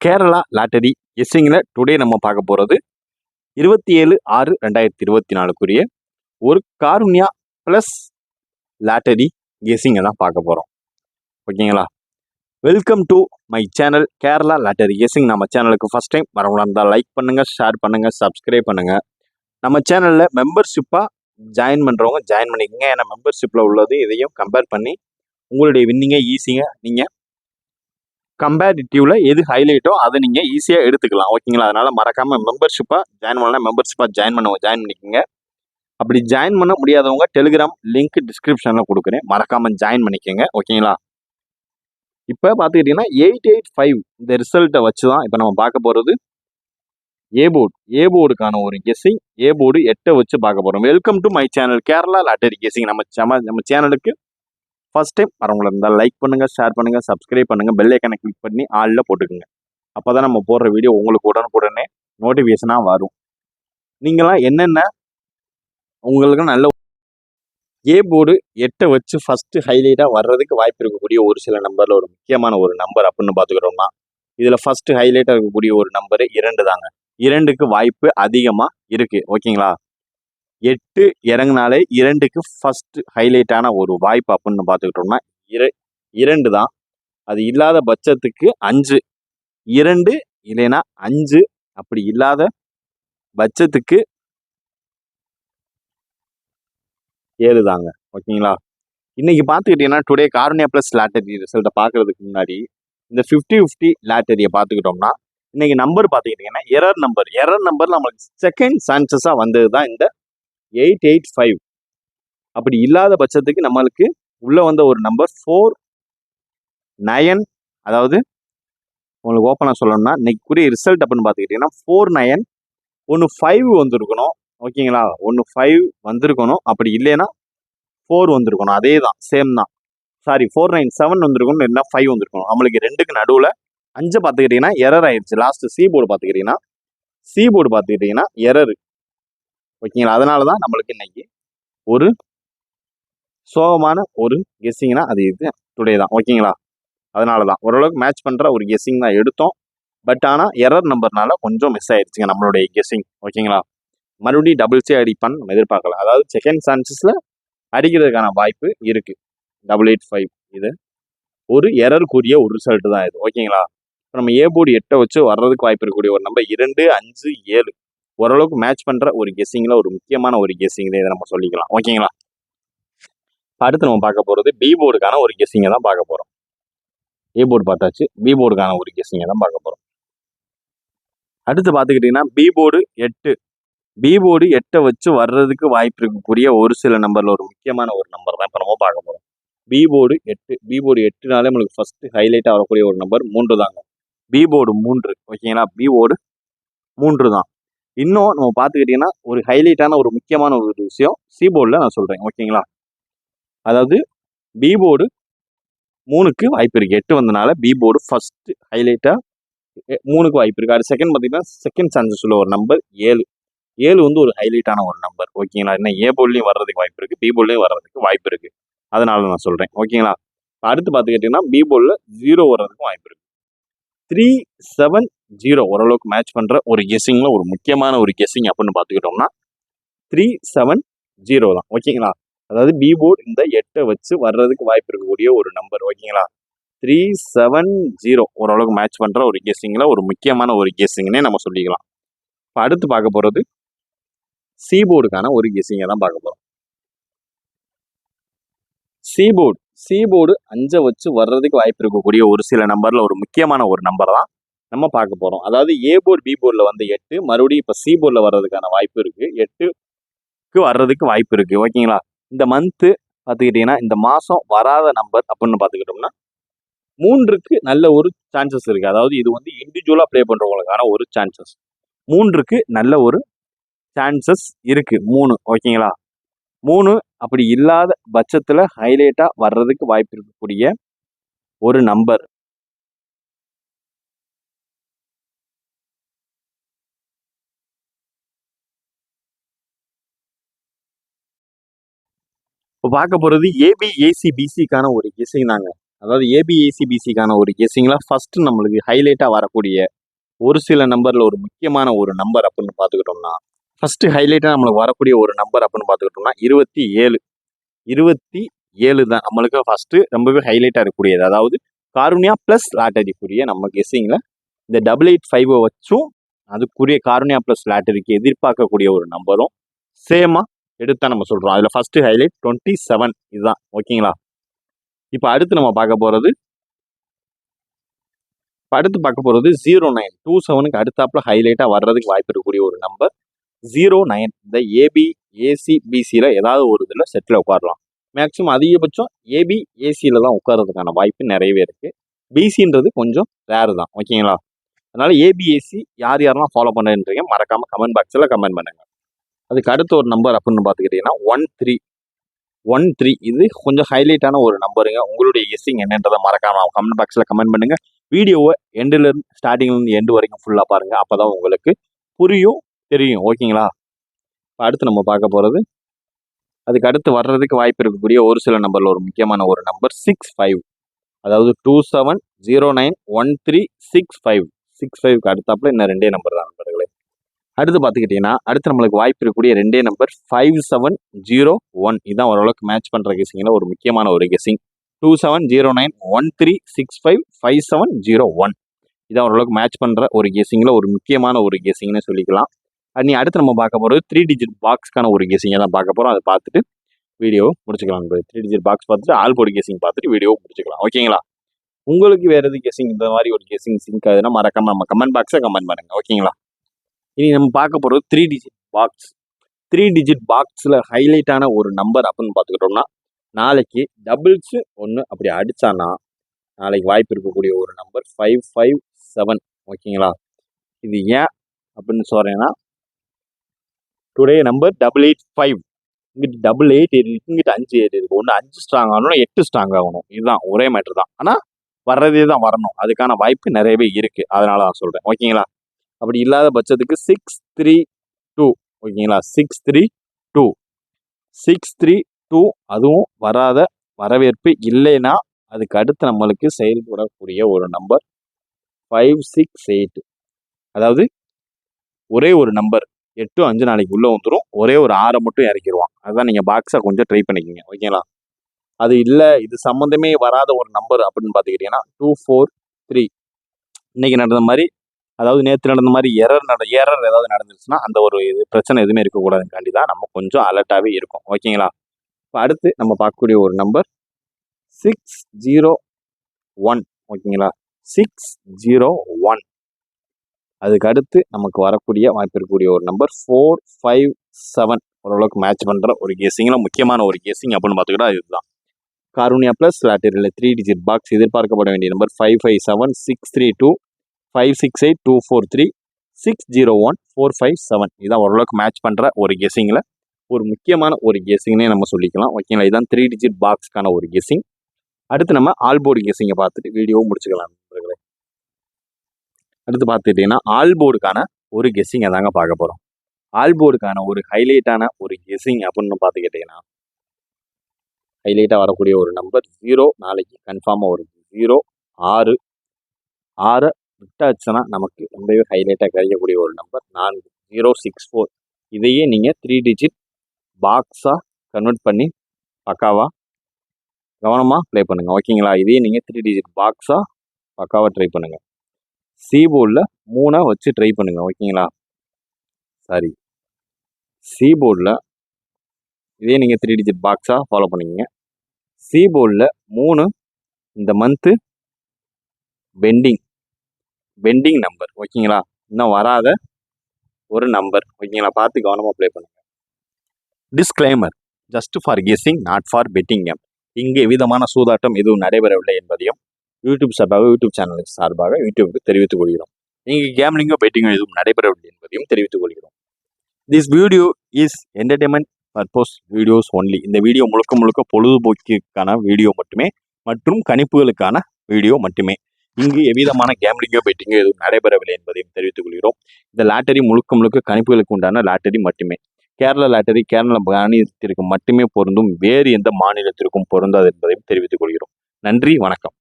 Kerala lottery கெஸ்ஸிங்கில் today நம்ம பார்க்க போகிறது 27/6/2024 ஒரு காருண்யா ப்ளஸ் லாட்டரி கெஸ்ஸிங்கை தான் பார்க்க போகிறோம். ஓகேங்களா? Welcome to my channel Kerala lottery guessing. நம்ம சேனலுக்கு ஃபஸ்ட் டைம் வரவங்களா இருந்தால் லைக் பண்ணுங்கள், ஷேர் பண்ணுங்கள், சப்ஸ்கிரைப் பண்ணுங்கள். நம்ம சேனலில் மெம்பர்ஷிப்பாக ஜாயின் பண்ணுறவங்க ஜாயின் பண்ணிக்கோங்க. ஏன்னா மெம்பர்ஷிப்பில் உள்ளது இதையும் கம்பேர் பண்ணி உங்களுடைய வின்னிங்கை ஈஸியாக நீங்கள் கம்பேரிட்டிவ்ல எது ஹைலைட்டோ அதை நீங்கள் ஈஸியாக எடுத்துக்கலாம். ஓகேங்களா? அதனால் மறக்காமல் மெம்பர்ஷிப்பாக ஜாயின் பண்ணலாம். மெம்பர்ஷிப்பாக ஜாயின் பண்ணிக்கோங்க. அப்படி ஜாயின் பண்ண முடியாதவங்க டெலிகிராம் லிங்க் டிஸ்கிரிப்ஷனில் கொடுக்குறேன், மறக்காமல் ஜாயின் பண்ணிக்கோங்க. ஓகேங்களா? இப்போ பார்த்துக்கிட்டிங்கன்னா 885 இந்த ரிசல்ட்டை வச்சு தான் இப்போ நம்ம பார்க்க போகிறது ஏ போர்டுக்கான ஒரு கெஸ்ஸிங். ஏ போர்டு 8 வச்சு பார்க்க போகிறோம். Welcome to my channel Kerala lottery guessing. நம்ம சேனலுக்கு ஃபர்ஸ்ட் டைம் வரவங்களா இருந்தால் லைக் பண்ணுங்கள், ஷேர் பண்ணுங்கள், சப்ஸ்கிரைப் பண்ணுங்கள், பெல் ஐக்கனை கிளிக் பண்ணி ஆளில் போட்டுக்குங்க. அப்போ தான் நம்ம போடுற வீடியோ உங்களுக்கு உடனுக்குடனே நோட்டிஃபிகேஷனாக வரும். நீங்களாம் என்னென்ன உங்களுக்கு நல்ல ஏ போர்டு 8 வச்சு ஃபஸ்ட்டு ஹைலைட்டாக வர்றதுக்கு வாய்ப்பு இருக்கக்கூடிய ஒரு சில நம்பரில் ஒரு முக்கியமான ஒரு நம்பர் அப்படின்னு பார்த்துக்கிட்டோம்னா, இதில் ஃபஸ்ட்டு ஹைலைட்டாக இருக்கக்கூடிய ஒரு நம்பரு 2 தாங்க. 2க்கு வாய்ப்பு அதிகமாக இருக்குது. ஓகேங்களா? 8 இறங்கினாலே 2க்கு ஃபஸ்ட்டு ஹைலைட்டான ஒரு வாய்ப்பு அப்படின்னு பார்த்துக்கிட்டோம்னா 2 தான். அது இல்லாத பட்சத்துக்கு 5, 2 இல்லைன்னா 5, அப்படி இல்லாத பட்சத்துக்கு 7 தாங்க. ஓகேங்களா? இன்னைக்கு பார்த்துக்கிட்டீங்கன்னா டுடே காருண்யா ப்ளஸ் லாட்டரி ரிசல்ட்டை பார்க்கறதுக்கு முன்னாடி இந்த 50-50 லாட்டரியை பார்த்துக்கிட்டோம்னா இன்னைக்கு நம்பர் பார்த்துக்கிட்டிங்கன்னா எரர் நம்பர் நம்மளுக்கு செகண்ட் சான்சஸாக வந்தது தான் இந்த 885. அப்படி இல்லாத பட்சத்துக்கு நம்மளுக்கு உள்ளே வந்த ஒரு நம்பர் 49. அதாவது உங்களுக்கு ஓப்பனாக சொல்லணும்னா இன்னைக்குரிய ரிசல்ட் அப்படின்னு பார்த்துக்கிட்டிங்கன்னா 49, 5 வந்திருக்கணும். ஓகேங்களா? 5 வந்திருக்கணும். அப்படி இல்லைன்னா 4 வந்திருக்கணும். அதே தான், சேம் தான். சாரி, 497 வந்திருக்கணும், இல்லைன்னா 5 வந்திருக்கணும். நம்மளுக்கு 2க்கு நடுவில் 5 பார்த்துக்கிட்டிங்கன்னா எரர் ஆயிடுச்சு. லாஸ்ட் சி போர்டு பார்த்துக்கிட்டிங்கன்னா எரரு. ஓகேங்களா? அதனால தான் நம்மளுக்கு இன்னைக்கு ஒரு சோகமான ஒரு கெஸ்ஸிங்னா அது இது டுடே தான். ஓகேங்களா? அதனால தான் ஓரளவுக்கு மேட்ச் பண்ணுற ஒரு கெஸ்ஸிங் தான் எடுத்தோம். பட் ஆனால் எரர் நம்பர்னால கொஞ்சம் மிஸ் ஆயிடுச்சுங்க நம்மளுடைய கெஸ்ஸிங். ஓகேங்களா? மறுபடியும் டபுள் சே அடிப்பான்னு நம்ம எதிர்பார்க்கல. அதாவது செகண்ட் சான்சஸில் அடிக்கிறதுக்கான வாய்ப்பு இருக்குது. 885 இது ஒரு எரருக்குரிய ஒரு ரிசல்ட் தான் இது. ஓகேங்களா? இப்போ நம்ம ஏ போர்டு 8 வச்சு வர்றதுக்கு வாய்ப்பு இருக்கக்கூடிய ஒரு நம்பர் 2, 5, 7 ஓரளவுக்கு மேட்ச் பண்ணுற ஒரு கெஸ்ஸிங்கில் ஒரு முக்கியமான ஒரு கெஸ்ஸிங் இதை நம்ம சொல்லிக்கலாம். ஓகேங்களா? அடுத்து நம்ம பார்க்க போகிறது பி போர்டுக்கான ஒரு கெஸ்ஸிங்கை தான் பார்க்க போகிறோம். ஏ போர்டு பார்த்தாச்சு, பி போர்டுக்கான ஒரு கெஸ்ஸிங்கை தான் பார்க்க போகிறோம். அடுத்து பார்த்துக்கிட்டிங்கன்னா பி போர்டு 8 வச்சு வர்றதுக்கு வாய்ப்பு இருக்கக்கூடிய ஒரு சில நம்பரில் ஒரு முக்கியமான ஒரு நம்பர் தான் இப்போ நம்ம பார்க்க போகிறோம். பி போர்டு 8நாலே நம்மளுக்கு ஃபஸ்ட்டு ஹைலைட்டாக வரக்கூடிய ஒரு நம்பர் 3 தாங்க. B board 3. ஓகேங்களா? பி போர்டு 3 தான். இன்னும் நம்ம பார்த்துக்கிட்டிங்கன்னா ஒரு ஹைலைட்டான ஒரு முக்கியமான ஒரு விஷயம் சி போர்டில் நான் சொல்கிறேன். ஓகேங்களா? அதாவது பி போர்டு 3க்கு வாய்ப்பு இருக்குது. 8 வந்தனால பி போர்டு ஃபஸ்ட்டு ஹைலைட்டாக 3க்கு வாய்ப்பு இருக்குது. அது செகண்ட் பார்த்தீங்கன்னா செகண்ட் சான்சஸ் உள்ள ஒரு நம்பர் 7 வந்து ஒரு ஹைலைட்டான ஒரு நம்பர். ஓகேங்களா? என்ன ஏ போர்ட்லையும் வர்றதுக்கு வாய்ப்பு இருக்குது, பி போர்ட்லையும் வர்றதுக்கு வாய்ப்பு இருக்குது. அதனால நான் சொல்கிறேன். ஓகேங்களா? அடுத்து பார்த்துக்கிட்டிங்கன்னா பி போர்டில் 0 வர்றதுக்கும் வாய்ப்பு இருக்குது. 370 ஓரளவுக்கு மேட்ச் பண்ணுற ஒரு கெஸ்ஸிங்கில் ஒரு முக்கியமான ஒரு கெஸ்ஸிங் அப்படின்னு பார்த்துக்கிட்டோம்னா 370 தான். ஓகேங்களா? அதாவது பி போர்டு இந்த 8 வச்சு வர்றதுக்கு வாய்ப்பு இருக்கக்கூடிய ஒரு நம்பர். ஓகேங்களா? 370 ஓரளவுக்கு மேட்ச் பண்ணுற ஒரு கெஸ்ஸிங்கில் ஒரு முக்கியமான ஒரு கெஸ்ஸிங்னே நம்ம சொல்லிக்கலாம். இப்போ அடுத்து பார்க்க போகிறது சி போர்டுக்கான ஒரு கெஸ்ஸிங்கை தான் பார்க்க போகிறோம். சி போர்டு 5 வச்சு வர்றதுக்கு வாய்ப்பு இருக்கக்கூடிய ஒரு சில நம்பரில் ஒரு முக்கியமான ஒரு நம்பர் தான் நம்ம பார்க்க போகிறோம். அதாவது ஏ போர்டு பி போர்டில் வந்து 8, மறுபடியும் இப்போ சி போர்டில் வர்றதுக்கான வாய்ப்பு இருக்குது. 8க்கு வர்றதுக்கு வாய்ப்பு இருக்குது. ஓகேங்களா? இந்த மந்த்து பார்த்துக்கிட்டிங்கன்னா இந்த மாதம் வராத நம்பர் அப்படின்னு பார்த்துக்கிட்டோம்னா 3க்கு நல்ல ஒரு சான்சஸ் இருக்குது. அதாவது இது வந்து இண்டிவிஜுவலாக ப்ளே பண்ணுறவங்களுக்கான ஒரு சான்சஸ். 3க்கு நல்ல ஒரு சான்சஸ் இருக்குது. 3. ஓகேங்களா? 3 அப்படி இல்லாத பட்சத்தில் ஹைலைட்டாக வர்றதுக்கு வாய்ப்பு இருக்கக்கூடிய ஒரு நம்பர் இப்போ பார்க்க போகிறது ஏபி ஏசி பிசிக்கான ஒரு கெஸ்ஸிங் தாங்க. அதாவது ஏபிஏசிபிசிக்கான ஒரு கெஸ்ஸிங்கில் ஃபஸ்ட்டு நம்மளுக்கு ஹைலைட்டாக வரக்கூடிய ஒரு சில நம்பரில் ஒரு முக்கியமான ஒரு நம்பர் அப்படின்னு பார்த்துக்கிட்டோம்னா, ஃபஸ்ட்டு ஹைலைட்டாக நம்மளுக்கு வரக்கூடிய ஒரு நம்பர் அப்படின்னு பார்த்துக்கிட்டோம்னா 27 தான் நம்மளுக்கு ஃபஸ்ட்டு ரொம்பவே ஹைலைட்டாக இருக்கக்கூடியது. அதாவது காருண்யா ப்ளஸ் லாட்டரிக்குரிய நம்ம கெஸ்ஸிங்கில் இந்த 885 வச்சும் அதுக்குரிய காருண்யா ப்ளஸ் லாட்டரிக்கு எதிர்பார்க்கக்கூடிய ஒரு நம்பரும் சேமாக எடுத்தா நம்ம சொல்கிறோம். அதில் ஃபஸ்ட்டு ஹைலைட் 27 இதுதான். ஓகேங்களா? இப்போ அடுத்து நம்ம பார்க்க போகிறது 09 27க்கு அடுத்தாப்புல ஹைலைட்டாக வர்றதுக்கு வாய்ப்பு இருக்கக்கூடிய ஒரு நம்பர் 09. இந்த ஏபிஏசிபிசியில் ஏதாவது ஒரு இதில் செட்டில் உட்காரலாம். மேக்ஸிமம் அதிகபட்சம் ஏபிஏசியில் தான் உட்கார்றதுக்கான வாய்ப்பு நிறையவே இருக்குது. பிசின்றது கொஞ்சம் ரேரு தான். ஓகேங்களா? அதனால் ஏபிஏசி யார் யாரெல்லாம் ஃபாலோ பண்ணுறீங்க மறக்காமல் கமெண்ட் பாக்ஸில் கமெண்ட் பண்ணுங்கள். அதுக்கு அடுத்த ஒரு நம்பர் அப்படின்னு பார்த்துக்கிட்டிங்கன்னா 13 இது கொஞ்சம் ஹைலைட்டான ஒரு நம்பருங்க. உங்களுடைய கெஸ்ஸிங் என்னன்றதை மறக்காமல் கமெண்ட் பாக்ஸில் கமெண்ட் பண்ணுங்கள். வீடியோவை ஸ்டார்டிங்லேருந்து எண்டு வரைக்கும் ஃபுல்லாக பாருங்கள். அப்போ தான் உங்களுக்கு தெரியும். ஓகேங்களா? இப்போ அடுத்து நம்ம பார்க்க போகிறது அதுக்கு அடுத்து வர்றதுக்கு வாய்ப்பு இருக்கக்கூடிய ஒரு சில நம்பரில் ஒரு முக்கியமான ஒரு நம்பர் 65. அதாவது 27091365 65க்கு அடுத்தாப்புல இன்னும் 2 நம்பர் தான் நண்பர்களே. அடுத்து பார்த்துக்கிட்டிங்கன்னா அடுத்து நம்மளுக்கு வாய்ப்பு இருக்கக்கூடிய 2 நம்பர் 5701. இதுதான் ஓரளவுக்கு மேட்ச் பண்ணுற கெஸ்ஸிங்கில் ஒரு முக்கியமான ஒரு கெஸ்ஸிங். 27091365 5701 இதான் ஓரளவுக்கு மேட்ச் பண்ணுற ஒரு கெஸ்ஸிங்கில் ஒரு முக்கியமான ஒரு கெஸ்ஸிங்னு சொல்லிக்கலாம். நீ அடுத்து நம்ம பார்க்க போகிறது 3 டிஜிட் பாக்ஸ்க்கான ஒரு கெஸ்ஸிங்கை தான் பார்க்க போகிறோம். அதை பார்த்துட்டு வீடியோ முடிச்சுக்கலாம். 3 டிஜிட் பாக்ஸ் பார்த்துட்டு ஆல் போர்டு கெஸ்ஸிங் பார்த்துட்டு வீடியோ முடிச்சுக்கலாம். ஓகேங்களா? உங்களுக்கு வேறு எது கெஸ்ஸிங் இந்த மாதிரி ஒரு கெஸ்ஸிங் சிங்க் ஆகுதுன்னா மறக்காமல் நம்ம கமெண்ட் பாக்ஸை கமெண்ட் பண்ணுங்கள். ஓகேங்களா? இனி நம்ம பார்க்க போகிறது 3 டிஜிட் பாக்ஸ். 3 டிஜிட் பாக்ஸில் ஹைலைட்டான ஒரு நம்பர் அப்படின்னு பார்த்துக்கிட்டோம்னா நாளைக்கு டபுள்ஸு 1 அப்படி அடித்தானா நாளைக்கு வாய்ப்பு இருக்கக்கூடிய ஒரு நம்பர் 557. ஓகேங்களா? இது ஏன் அப்படின்னு சொல்கிறேன்னா டுடே நம்பர் 885 இங்கிட்டு 88 இருக்கு, இங்கிட்டு 58 இருக்கு. ஒன்று 5 ஸ்ட்ராங் ஆகணும், 8 ஸ்ட்ராங் ஆகணும். இதுதான் ஒரே மேட்ரு தான். ஆனால் வர்றதே தான் வரணும். அதுக்கான வாய்ப்பு நிறையவே இருக்குது. அதனால நான் சொல்கிறேன். ஓகேங்களா? அப்படி இல்லாத பட்சத்துக்கு 632. ஓகேங்களா? 632 அதுவும் வரவேற்பு இல்லைன்னா அதுக்கு அடுத்து நம்மளுக்கு செயல்படக்கூடிய ஒரு நம்பர் 568. அதாவது ஒரே ஒரு நம்பர் 8 5 நாளைக்கு உள்ளே வந்துடும். ஒரே ஒரு 6 மட்டும் இறக்கிடுவான். அதுதான் நீங்கள் பாக்ஸை கொஞ்சம் ட்ரை பண்ணிக்கிங்க. ஓகேங்களா? அது இல்லை இது சம்மந்தமே வராத ஒரு நம்பர் அப்படின்னு பார்த்துக்கிட்டிங்கன்னா 243. இன்றைக்கி நடந்த மாதிரி அதாவது நேற்று நடந்த மாதிரி எரர் ஏதாவது நடந்துருச்சுன்னா அந்த ஒரு பிரச்சனை எதுவுமே இருக்கக்கூடாதுக்காண்டி தான் நம்ம கொஞ்சம் அலர்ட்டாகவே இருக்கும். ஓகேங்களா? இப்போ அடுத்து நம்ம பார்க்கக்கூடிய ஒரு நம்பர் 601. ஓகேங்களா? 601. அதுக்கு அடுத்து நமக்கு வரக்கூடிய வாய்ப்பு இருக்கக்கூடிய ஒரு நம்பர் 457. ஓரளவுக்கு மேட்ச் பண்ணுற ஒரு கெஸ்ஸிங்கில் முக்கியமான ஒரு கெஸ்ஸிங் அப்படின்னு பார்த்துக்கிட்டா இதுதான். காருண்யா ப்ளஸ் லாட்டரியில் 3 டிஜிட் பாக்ஸ் எதிர்பார்க்கப்பட வேண்டிய நம்பர் 557 632 568 243 601 457. இதான் ஓரளவுக்கு மேட்ச் பண்ணுற ஒரு கெஸ்ஸிங்கில் ஒரு முக்கியமான ஒரு கெஸ்ஸிங்னே நம்ம சொல்லிக்கலாம். ஓகேங்களா? இதுதான் 3 டிஜிட் பாக்ஸ்க்கான ஒரு கெஸ்ஸிங். அடுத்து நம்ம ஆல் போர்டு கெஸ்ஸிங்கை பார்த்துட்டு வீடியோவும் முடிச்சுக்கலாம். அடுத்து பார்த்துக்கிட்டிங்கன்னா ஆல் போர்டுக்கான ஒரு கெஸ்ஸிங்கை தாங்க பார்க்க போகிறோம். ஆல் போர்டுக்கான ஒரு ஹைலைட்டான ஒரு கெஸ்ஸிங் அப்படின்னு பார்த்துக்கிட்டிங்கன்னா ஹைலைட்டாக வரக்கூடிய ஒரு நம்பர் 0 நாளைக்கு கன்ஃபார்மாக வரும். 0 6 விட்டாச்சுன்னா நமக்கு ரொம்பவே ஹைலைட்டாக கிடைக்கக்கூடிய ஒரு நம்பர் 4064. இதையே நீங்கள் 3 டிஜிட் பாக்ஸாக கன்வெர்ட் பண்ணி பக்காவாக கவனமாக ப்ளே பண்ணுங்கள். ஓகேங்களா? இதையே நீங்கள் 3 டிஜிட் பாக்ஸாக பக்காவாக ட்ரை பண்ணுங்கள். சீபோர்டில் 3 வச்சு ட்ரை பண்ணுங்கள். ஓகேங்களா? சாரி, சீபோர்டில் இதே நீங்கள் 3 டிஜிட் பாக்ஸாக ஃபாலோ பண்ணிக்கங்க. சீபோர்டில் 3 இந்த மந்த்து பெண்டிங் நம்பர். ஓகேங்களா? இன்னும் வராத ஒரு நம்பர். ஓகேங்களா? பார்த்து கவனமாக ப்ளே பண்ணுங்கள். Disclaimer just for guessing not for betting game. இங்கே விதமான சூதாட்டம் எதுவும் நடைபெறவில்லை என்பதையும் யூடியூப் சேனலுக்கு சார்பாக யூடியூபுக்கு தெரிவித்துக் கொள்கிறோம். இங்கே கேம்லிங்கோ பெட்டிங்கோ எதுவும் நடைபெறவில்லை என்பதையும் தெரிவித்துக் கொள்கிறோம். This video is entertainment purpose videos only. இந்த வீடியோ முழுக்க பொழுதுபோக்கிற்கான வீடியோ மட்டுமே மற்றும் கணிப்புகளுக்கான வீடியோ மட்டுமே. இங்கு எவ்விதமான கேம்லிங்கோ பெட்டிங்கோ எதுவும் நடைபெறவில்லை என்பதையும் தெரிவித்துக் கொள்கிறோம். இந்த லாட்டரி முழுக்க கணிப்புகளுக்கு உண்டான லாட்டரி மட்டுமே. கேரளா லாட்டரி கேரள மாநிலத்திற்கு மட்டுமே பொருந்தும். வேறு எந்த மாநிலத்திற்கும் பொருந்தாது என்பதையும் தெரிவித்துக் கொள்கிறோம். நன்றி, வணக்கம்.